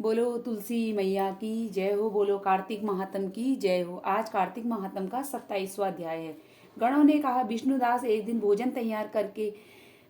बोलो तुलसी मैया की जय हो। बोलो कार्तिक महात्म की जय हो। आज कार्तिक महात्म का 27वां अध्याय है। गणों ने कहा, विष्णुदास एक दिन भोजन तैयार करके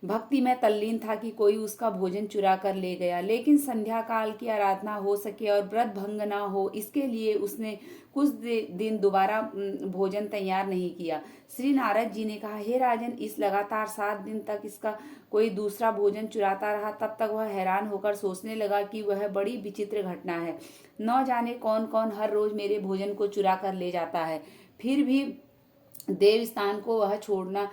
भक्ति में तल्लीन था कि कोई उसका भोजन चुरा कर ले गया, लेकिन संध्या काल की आराधना हो सके और व्रत भंग ना हो, इसके लिए उसने कुछ दिन दोबारा भोजन तैयार नहीं किया। श्री नारद जी ने कहा, हे राजन, इस लगातार 7 दिन तक इसका कोई दूसरा भोजन चुराता रहा। तब तक वह हैरान होकर सोचने लगा कि वह बड़ी विचित्र घटना है। न जाने कौन कौन हर रोज मेरे भोजन को चुरा कर ले जाता है, फिर भी देव स्थान को वह छोड़ना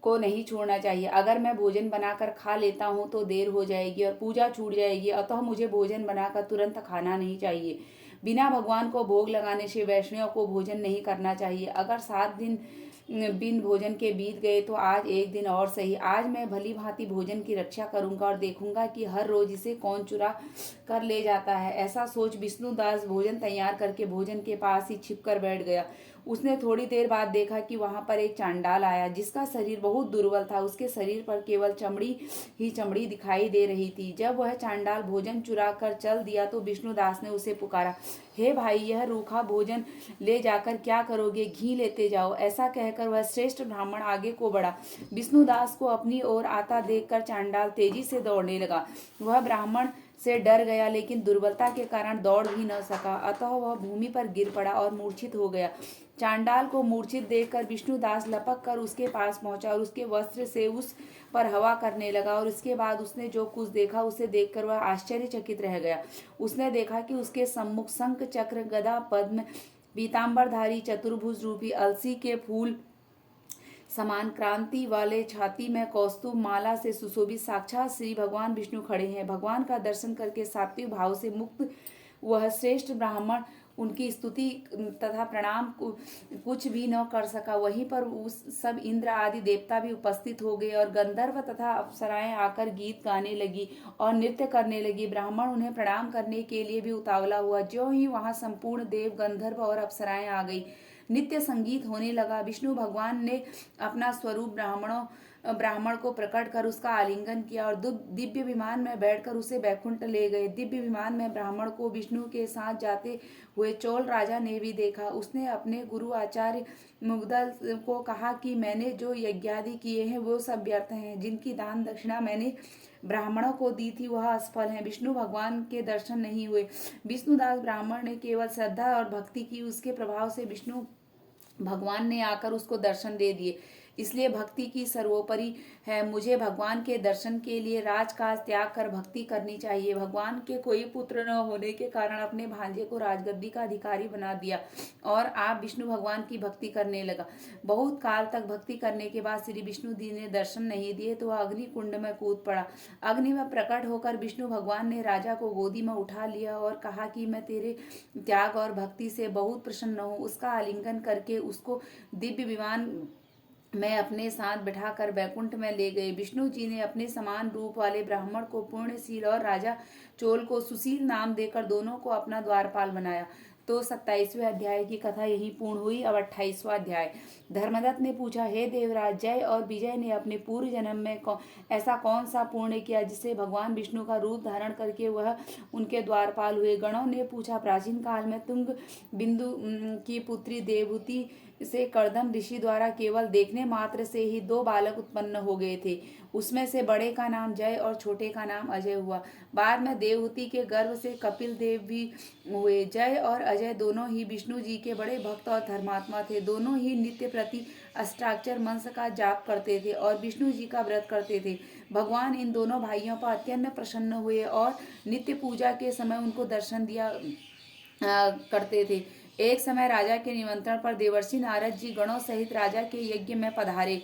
को नहीं छोड़ना चाहिए। अगर मैं भोजन बनाकर खा लेता हूँ तो देर हो जाएगी और पूजा छूट जाएगी, अतः मुझे भोजन बनाकर तुरंत खाना नहीं चाहिए। बिना भगवान को भोग लगाने से वैष्णव को भोजन नहीं करना चाहिए। अगर 7 दिन बिन भोजन के बीत गए तो आज एक दिन और सही। आज मैं भली भांति भोजन की रक्षा करूंगा और देखूंगा कि हर रोज इसे कौन चुरा कर ले जाता है। ऐसा सोच विष्णुदास भोजन तैयार करके भोजन के पास ही छिप कर बैठ गया। उसने थोड़ी देर बाद देखा कि वहां पर एक चांडाल आया, जिसका शरीर बहुत दुर्बल था। उसके शरीर पर केवल चमड़ी ही चमड़ी दिखाई दे रही थी। जब वह चांडाल भोजन चुरा कर चल दिया तो विष्णुदास ने उसे पुकारा, हे भाई, यह रूखा भोजन ले जाकर क्या करोगे? घी लेते जाओ। ऐसा कहकर वह श्रेष्ठ ब्राह्मण आगे को बढ़ा। विष्णुदास को अपनी ओर आता देखकर चांडाल तेजी से दौड़ने लगा। वह ब्राह्मण से डर गया, लेकिन दुर्बलता के कारण दौड़ भी न सका, अतः वह भूमि पर गिर पड़ा और मूर्छित हो गया। चांडाल को मूर्छित देखकर विष्णुदास लपक कर उसके पास पहुंचा और उसके वस्त्र से उस पर हवा करने लगा। और उसके बाद उसने जो कुछ देखा उसे देखकर वह आश्चर्यचकित रह गया। उसने देखा कि उसके सम्मुख शंख, चक्र, गदा, पद्म, पीताम्बरधारी चतुर्भुज रूपी अलसी के फूल समान क्रांति वाले छाती में कौस्तुभ माला से सुशोभित साक्षात श्री भगवान विष्णु खड़े हैं। भगवान का दर्शन करके सात्विक भाव से मुक्त वह श्रेष्ठ ब्राह्मण उनकी स्तुति तथा प्रणाम कुछ भी न कर सका। वहीं पर उस सब इंद्र आदि देवता भी उपस्थित हो गए और गंधर्व तथा अप्सराएं आकर गीत गाने लगी और नृत्य करने लगी। ब्राह्मण उन्हें प्रणाम करने के लिए भी उतावला हुआ। ज्यों ही वहां संपूर्ण देव, गंधर्व और अप्सराएं आ गई। नित्य संगीत होने लगा। विष्णु भगवान ने अपना स्वरूप ब्राह्मण को प्रकट कर उसका आलिंगन किया और दिव्य विमान में बैठकर उसे बैकुंठ ले गए। दिव्य विमान में ब्राह्मण को विष्णु के साथ जाते हुए चोल राजा ने भी देखा। उसने अपने गुरु आचार्य मुग्दल को कहा कि मैंने जो यज्ञादि किए हैं वो सब व्यर्थ हैं। जिनकी दान दक्षिणा मैंने ब्राह्मणों को दी थी वह असफल है। विष्णु भगवान के दर्शन नहीं हुए। विष्णुदास ब्राह्मण ने केवल श्रद्धा और भक्ति की, उसके प्रभाव से विष्णु भगवान ने आकर उसको दर्शन दे दिए। इसलिए भक्ति की सर्वोपरि है। मुझे भगवान के दर्शन के लिए राजकाज त्याग कर भक्ति करनी चाहिए। भगवान के कोई पुत्र न होने के कारण अपने भांजे को राजगद्दी का अधिकारी बना दिया और आप विष्णु भगवान की भक्ति करने लगा। बहुत काल तक भक्ति करने के बाद श्री विष्णु जी ने दर्शन नहीं दिए तो वह अग्नि कुंड में कूद पड़ा। अग्नि में प्रकट होकर विष्णु भगवान ने राजा को गोदी में उठा लिया और कहा कि मैं तेरे त्याग और भक्ति से बहुत प्रसन्न हूँ। उसका आलिंगन करके उसको दिव्य विमान मैं अपने साथ बिठाकर बैकुंठ में ले गए। विष्णु जी ने अपने समान रूप वाले ब्राह्मण को पुण्यशील और राजा चोल को सुशील नाम देकर दोनों को अपना द्वारपाल बनाया। तो 27वें अध्याय की कथा यही पूर्ण हुई। अब 28वां अध्याय। धर्मदत्त ने पूछा, हे देवराज, जय और विजय ने अपने पूर्व जन्म में ऐसा कौन सा पुण्य किया जिससे भगवान विष्णु का रूप धारण करके वह उनके द्वारपाल हुए? गणों ने पूछा, प्राचीन काल में तुंग बिंदु की पुत्री देवहूति से कर्दम ऋषि द्वारा केवल देखने मात्र से ही 2 बालक उत्पन्न हो गए थे। उसमें से बड़े का नाम जय और छोटे का नाम अजय हुआ। बाद में देवहूति के गर्भ से कपिल देव भी हुए। जय और अजय दोनों ही विष्णु जी के बड़े भक्त और धर्मात्मा थे। दोनों ही नित्य प्रति अष्टाक्षर मंत्र का जाप करते थे और विष्णु जी का व्रत करते थे। भगवान इन दोनों भाइयों पर अत्यंत प्रसन्न हुए और नित्य पूजा के समय उनको दर्शन दिया करते थे। एक समय राजा के निमंत्रण पर देवर्षि नारद जी गणों सहित राजा के यज्ञ में पधारे।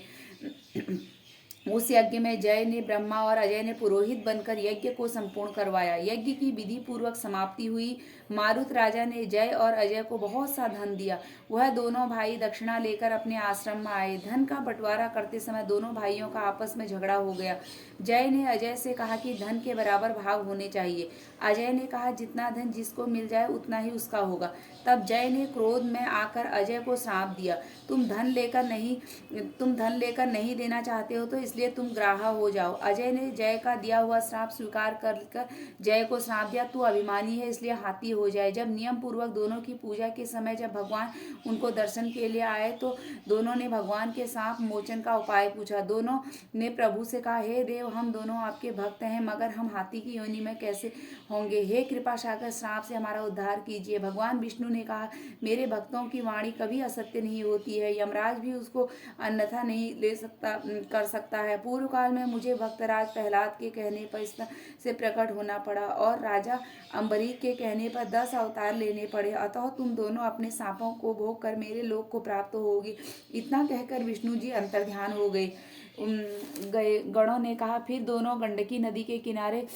उस यज्ञ में जय ने ब्रह्मा और अजय ने पुरोहित बनकर यज्ञ को संपूर्ण करवाया। यज्ञ की विधि पूर्वक समाप्ति हुई। मारुत राजा ने जय और अजय को बहुत सा धन दिया। वह दोनों भाई दक्षिणा लेकर अपने आश्रम में आए। धन का बंटवारा करते समय दोनों भाइयों का आपस में झगड़ा हो गया। जय ने अजय से कहा कि धन के बराबर भाग होने चाहिए। अजय ने कहा जितना धन जिसको मिल जाए उतना ही उसका होगा। तब जय ने क्रोध में आकर अजय को श्राप दिया, तुम धन लेकर नहीं देना चाहते हो तो इसलिए तुम ग्राहा हो जाओ। अजय ने जय का दिया हुआ श्राप स्वीकार कर जय को श्राप दिया, तू अभिमानी है इसलिए हाथी हो जाए। जब नियम पूर्वक दोनों की पूजा के समय जब भगवान उनको दर्शन के लिए आए तो दोनों ने भगवान के सांप मोचन का उपाय पूछा। दोनों ने प्रभु से कहा, हे देव, हम दोनों आपके भक्त हैं, मगर हम हाथी की योनि में कैसे होंगे? हे कृपा सागर, श्राप से हमारा उद्धार कीजिए। भगवान विष्णु ने कहा, मेरे भक्तों की वाणी कभी असत्य नहीं होती है, यमराज भी उसको अन्यथा नहीं कर सकता है। पूर्व काल में मुझे भक्तराज प्रहलाद के कहने पर इस से प्रकट होना पड़ा और राजा अम्बरीक के कहने पर 10 अवतार लेने पड़े, अतः तुम दोनों अपने सांपों को भोग कर मेरे लोक को प्राप्त होगी। इतना कहकर विष्णु जी अंतर्ध्यान हो गए। गणों ने कहा, फिर दोनों गंडकी नदी के किनारे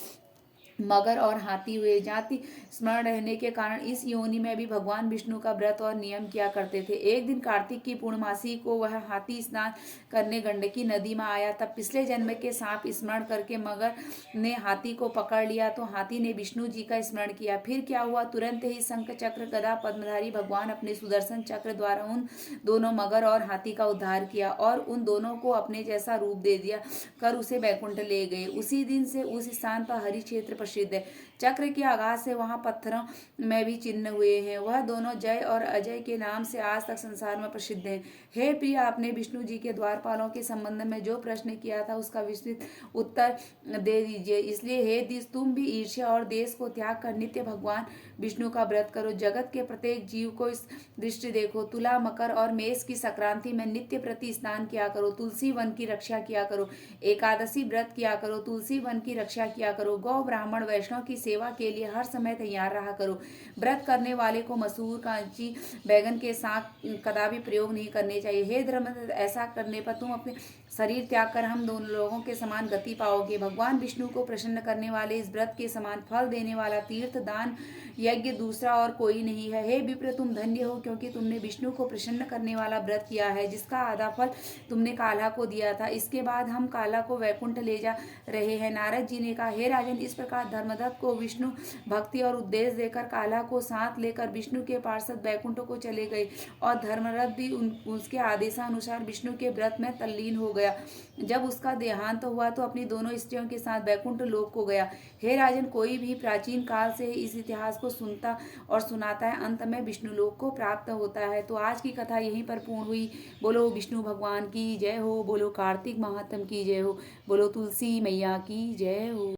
मगर और हाथी हुए। जाति स्मरण रहने के कारण इस योनि में भी भगवान विष्णु का व्रत और नियम किया करते थे। एक दिन कार्तिक की पूर्णमासी को वह हाथी स्नान करने गंडकी नदी में आया। तब पिछले जन्म के सांप स्मरण करके मगर ने हाथी को पकड़ लिया तो हाथी ने विष्णु जी का स्मरण किया। फिर क्या हुआ, तुरंत ही शंख चक्र गदा पद्मधारी भगवान अपने सुदर्शन चक्र द्वारा उन दोनों मगर और हाथी का उद्धार किया और उन दोनों को अपने जैसा रूप दे दिया कर उसे बैकुंठ ले गए। उसी दिन से उस स्थान पर हरि क्षेत्र प्रसिद्ध है। चक्र के आघात से वहां पत्थरों में भी चिन्ह हुए हैं। वह दोनों जय और अजय के नाम से आज तक संसार में प्रसिद्ध हैं। हे प्रिय, आपने विष्णु जी के द्वारपालों के संबंध में जो प्रश्न किया था उसका विस्तृत उत्तर दे दीजिए। इसलिए हे दिस, तुम भी ईर्ष्या और देश को त्याग कर नित्य भगवान विष्णु का व्रत करो। जगत के प्रत्येक जीव को इस दृष्टि देखो। तुला, मकर और मेष की संक्रांति में नित्य प्रति स्नान किया करो। तुलसी वन की रक्षा किया करो। एकादशी व्रत किया करो। तुलसी वन की रक्षा किया करो। गौ, ब्राह्मण, वैष्णव की सेवा के लिए हर समय तैयार रहा करो। व्रत करने वाले को मसूर, कांची, बैगन के साग कदापि प्रयोग नहीं करने चाहिए। हे धर्मदत्त, ऐसा करने पर तुम अपने शरीर त्याग कर हम दोनों लोगों के समान गति पाओगे। भगवान विष्णु को प्रसन्न करने वाले इस व्रत के समान फल देने वाला तीर्थ, दान, यज्ञ दूसरा और कोई नहीं है। हे विप्र, तुम धन्य हो क्योंकि तुमने विष्णु को प्रसन्न करने वाला व्रत किया है जिसका आधा फल तुमने काला को दिया था। इसके बाद हम काला को वैकुंठ ले जा रहे हैं। नारद जी ने कहा, हे राजन, इस प्रकार धर्मदत्त को विष्णु भक्ति और उद्देश्य देकर काला को साथ लेकर विष्णु के पार्षद वैकुंठ को चले गए और धर्मरथ भी उसके आदेशानुसार विष्णु के व्रत में तल्लीन हो गया। जब उसका देहांत हुआ तो अपनी दोनों स्त्रियों के साथ वैकुंठ लोक को गया। हे राजन, कोई भी प्राचीन काल से इस इतिहास को सुनता और सुनाता है, अंत में विष्णु लोक को प्राप्त होता है। तो आज की कथा यहीं पर पूर्ण हुई। बोलो विष्णु भगवान की जय हो, बोलो कार्तिक महात्म की जय हो, बोलो तुलसी मैया की जय हो।